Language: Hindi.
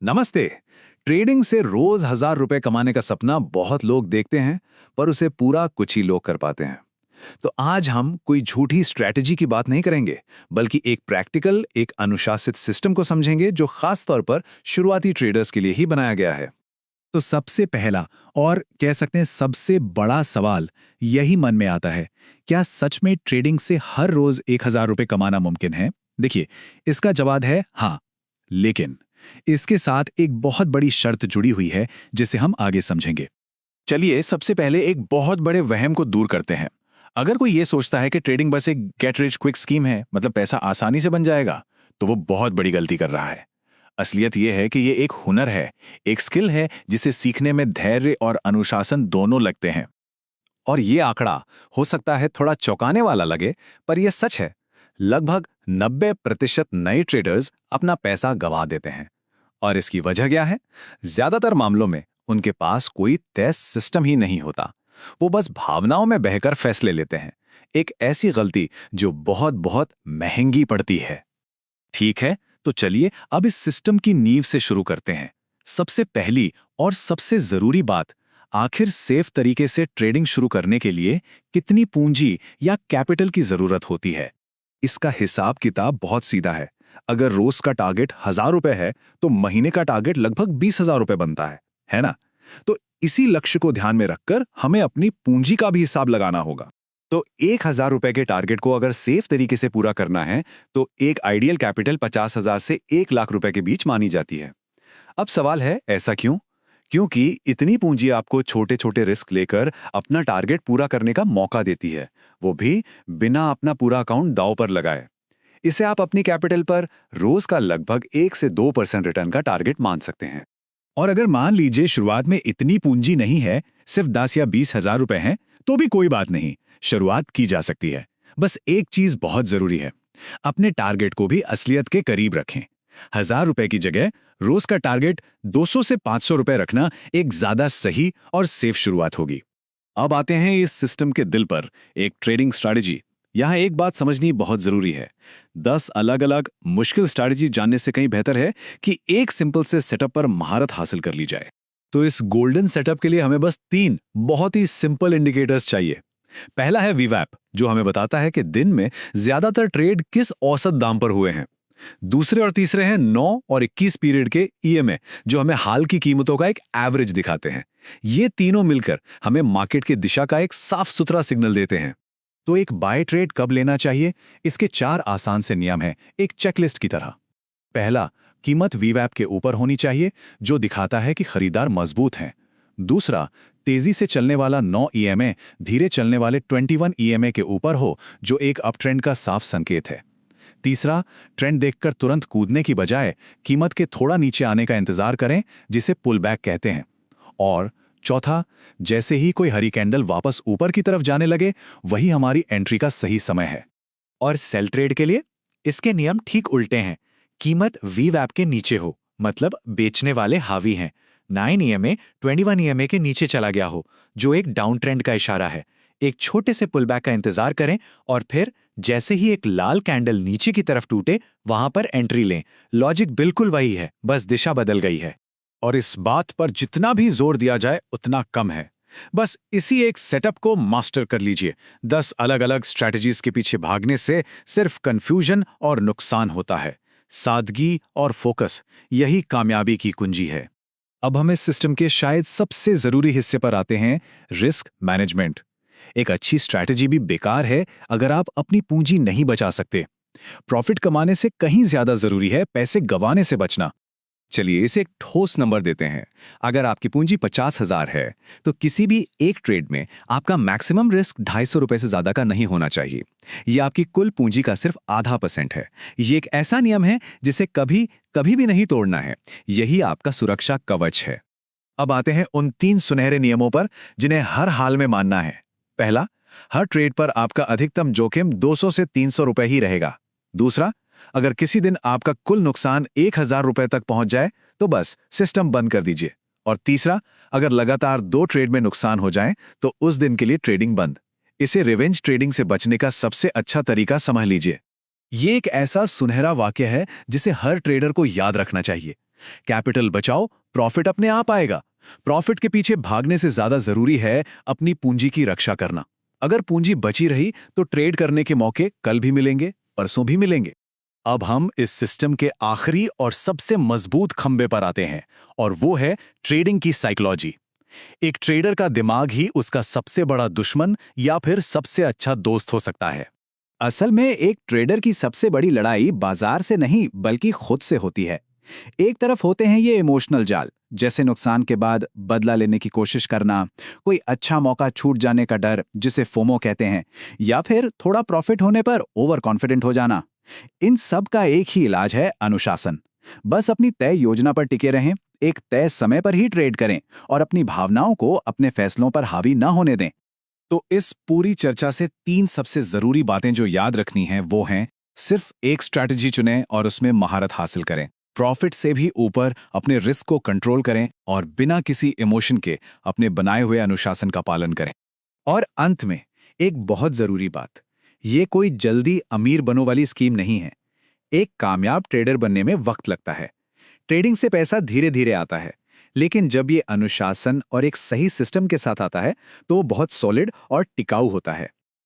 नमस्ते। ट्रेडिंग से रोज 1,000 रुपए कमाने का सपना बहुत लोग देखते हैं, पर उसे पूरा कुछ ही लोग कर पाते हैं। तो आज हम कोई झूठी स्ट्रैटेजी की बात नहीं करेंगे, बल्कि एक प्रैक्टिकल, एक अनुशासित सिस्टम को समझेंगे जो खास तौर पर शुरुआती ट्रेडर्स के लिए ही बनाया गया है। तो सबसे पहला और कह सकते हैं सबसे बड़ा सवाल यही मन में आता है, क्या सच में ट्रेडिंग से हर रोज 1,000 रुपए कमाना मुमकिन है? देखिए, इसका जवाब है हाँ, लेकिन इसके साथ एक बहुत बड़ी शर्त जुड़ी हुई है जिसे हम आगे समझेंगे। चलिए सबसे पहले एक बहुत बड़े वहम को दूर करते हैं। अगर कोई ये सोचता है कि ट्रेडिंग बस एक गेट रिच क्विक स्कीम है, मतलब पैसा आसानी से बन जाएगा, तो वो बहुत बड़ी गलती कर रहा है। असलियत यह है कि ये एक हुनर है, एक स्किल है जिसे सीखने में धैर्य और अनुशासन दोनों लगते हैं। और ये आंकड़ा हो सकता है थोड़ा चौंकाने वाला लगे, पर यह सच है। लगभग 90% नए ट्रेडर्स अपना पैसा गंवा देते हैं। और इसकी वजह क्या है? ज्यादातर मामलों में उनके पास कोई तय सिस्टम ही नहीं होता। वो बस भावनाओं में बहकर फैसले लेते हैं। एक ऐसी गलती जो बहुत बहुत महंगी पड़ती है। ठीक है, तो चलिए अब इस सिस्टम की नींव से शुरू करते हैं। सबसे पहली और सबसे जरूरी बात, आखिर सेफ तरीके से ट्रेडिंग शुरू करने के लिए कितनी पूंजी या कैपिटल की जरूरत होती है? इसका हिसाब किताब बहुत सीधा है। अगर रोज का टारगेट 1,000 रुपए है, तो महीने का टारगेट लगभग 20,000 रुपए बनता है ना? तो इसी लक्ष्य को ध्यान में रखकर हमें अपनी पूंजी का भी हिसाब लगाना होगा। तो 1,000 रुपए के टारगेट को अगर सेफ तरीके से पूरा करना है, तो एक आइडियल कैपिटल 50,000 से 1,00,000 रुपए के बीच मानी जाती है। अब सवाल है, ऐसा क्यों? क्योंकि इतनी पूंजी आपको छोटे छोटे रिस्क लेकर अपना टारगेट पूरा करने का मौका देती है, वो भी बिना अपना पूरा अकाउंट दांव पर लगाए। इसे आप अपनी कैपिटल पर रोज का लगभग 1 से 2% रिटर्न का टारगेट मान सकते हैं। और अगर मान लीजिए शुरुआत में इतनी पूंजी नहीं है, सिर्फ 10 या 20,000 रुपए हैं, तो भी कोई बात नहीं, शुरुआत की जा सकती है। बस एक चीज बहुत जरूरी है, अपने टारगेट को भी असलियत के करीब रखें। 1,000 रुपए की जगह रोज का टारगेट 200 से 500 रुपए रखना एक ज्यादा सही और सेफ शुरुआत होगी। अब आते हैं इस सिस्टम के दिल पर, एक ट्रेडिंग स्ट्रैटेजी। यहाँ एक बात समझनी बहुत जरूरी है। 10 अलग अलग मुश्किल स्ट्रैटेजी जानने से कहीं बेहतर है कि एक सिंपल से सेटअप पर महारत हासिल कर ली जाए। तो इस गोल्डन सेटअप के लिए हमें बस 3 बहुत ही सिंपल इंडिकेटर्स चाहिए। पहला है वीवैप, जो हमें बताता है कि दिन में ज्यादातर ट्रेड किस औसत दाम पर हुए हैं। दूसरे और तीसरे हैं 9 और 21 पीरियड के ईएमए, जो हमें हाल की कीमतों का एक एवरेज दिखाते हैं। ये तीनों मिलकर हमें मार्केट की दिशा का एक साफ सुथरा सिग्नल देते हैं। तो एक बाय ट्रेड कब लेना चाहिए? इसके 4 आसान से नियम हैं, एक चेकलिस्ट की तरह। पहला, कीमत वीवैप के ऊपर होनी चाहिए, जो दिखाता है कि खरीदार मजबूत हैं। दूसरा, तेजी से चलने वाला 9 ईएमए धीरे चलने वाले 21 ईएमए के ऊपर हो, जो एक अपट्रेंड का साफ संकेत है। तीसरा, ट्रेंड देखकर तुरंत कूदने की बजाय कीमत के थोड़ा नीचे आने का इंतजार करें, जिसे पुल बैक कहते हैं। और चौथा, जैसे ही कोई हरी कैंडल वापस ऊपर की तरफ जाने लगे, वही हमारी एंट्री का सही समय है। और सेल ट्रेड के लिए इसके नियम ठीक उल्टे हैं। कीमत वीवैप के नीचे हो, मतलब बेचने वाले हावी हैं। 9 ईएमए 21 ईएमए के नीचे चला गया हो, जो एक डाउन ट्रेंड का इशारा है। एक छोटे से पुलबैक का इंतजार करें और फिर जैसे ही एक लाल कैंडल नीचे की तरफ टूटे, वहां पर एंट्री लें। लॉजिक बिल्कुल वही है, बस दिशा बदल गई है। और इस बात पर जितना भी जोर दिया जाए उतना कम है। बस इसी एक सेटअप को मास्टर कर लीजिए। 10 अलग अलग स्ट्रैटेजीज के पीछे भागने से सिर्फ कंफ्यूजन और नुकसान होता है। सादगी और फोकस, यही कामयाबी की कुंजी है। अब हम इस सिस्टम के शायद सबसे जरूरी हिस्से पर आते हैं, रिस्क मैनेजमेंट। एक अच्छी स्ट्रैटेजी भी बेकार है अगर आप अपनी पूंजी नहीं बचा सकते। प्रॉफिट कमाने से कहीं ज्यादा जरूरी है पैसे गंवाने से बचना। चलिए इसे एक ठोस नंबर देते हैं। अगर आपकी पूंजी 50,000 है, तो किसी भी एक ट्रेड में आपका मैक्सिमम रिस्क 250 रुपए से ज्यादा का नहीं होना चाहिए। यह आपकी कुल पूंजी का सिर्फ आधा % है। ये एक ऐसा नियम है जिसे कभी कभी भी नहीं तोड़ना है। यही आपका सुरक्षा कवच है। अब आते हैं उन 3 सुनहरे नियमों पर जिन्हें हर हाल में मानना है। पहला, हर ट्रेड पर आपका अधिकतम जोखिम 200 से 300 रुपए ही रहेगा। दूसरा, अगर किसी दिन आपका कुल नुकसान 1,000 रुपए तक पहुंच जाए, तो बस सिस्टम बंद कर दीजिए। और तीसरा, अगर लगातार 2 ट्रेड में नुकसान हो जाए, तो उस दिन के लिए ट्रेडिंग बंद। इसे रिवेंज ट्रेडिंग से बचने का सबसे अच्छा तरीका समझ लीजिए। ये एक ऐसा सुनहरा वाक्य है जिसे हर ट्रेडर को याद रखना चाहिए। कैपिटल बचाओ, प्रॉफिट अपने आप आएगा। प्रॉफिट के पीछे भागने से ज्यादा जरूरी है अपनी पूंजी की रक्षा करना। अगर पूंजी बची रही तो ट्रेड करने के मौके कल भी मिलेंगे, परसों भी मिलेंगे। अब हम इस सिस्टम के आखिरी और सबसे मजबूत खंबे पर आते हैं, और वो है ट्रेडिंग की साइकोलॉजी। एक ट्रेडर का दिमाग ही उसका सबसे बड़ा दुश्मन या फिर सबसे अच्छा दोस्त हो सकता है। असल में एक ट्रेडर की सबसे बड़ी लड़ाई बाजार से नहीं बल्कि खुद से होती है। एक तरफ होते हैं ये इमोशनल जाल, जैसे नुकसान के बाद बदला लेने की कोशिश करना, कोई अच्छा मौका छूट जाने का डर जिसे फोमो कहते हैं, या फिर थोड़ा प्रॉफिट होने पर ओवर कॉन्फिडेंट हो जाना। इन सब का एक ही इलाज है, अनुशासन। बस अपनी तय योजना पर टिके रहें, एक तय समय पर ही ट्रेड करें और अपनी भावनाओं को अपने फैसलों पर हावी ना होने दें। तो इस पूरी चर्चा से 3 सबसे जरूरी बातें जो याद रखनी हैं वो हैं, सिर्फ एक स्ट्रैटेजी चुनें और उसमें महारत हासिल करें, प्रॉफिट से भी ऊपर अपने रिस्क को कंट्रोल करें और बिना किसी इमोशन के अपने बनाए हुए अनुशासन का पालन करें। और अंत में एक बहुत जरूरी बात, ये कोई जल्दी अमीर बनो वाली स्कीम नहीं है। एक कामयाब ट्रेडर बनने में वक्त लगता है। ट्रेडिंग से पैसा धीरे धीरे आता है, लेकिन जब ये अनुशासन और एक सही सिस्टम के साथ आता है तो वो बहुत सॉलिड और टिकाऊ होता है।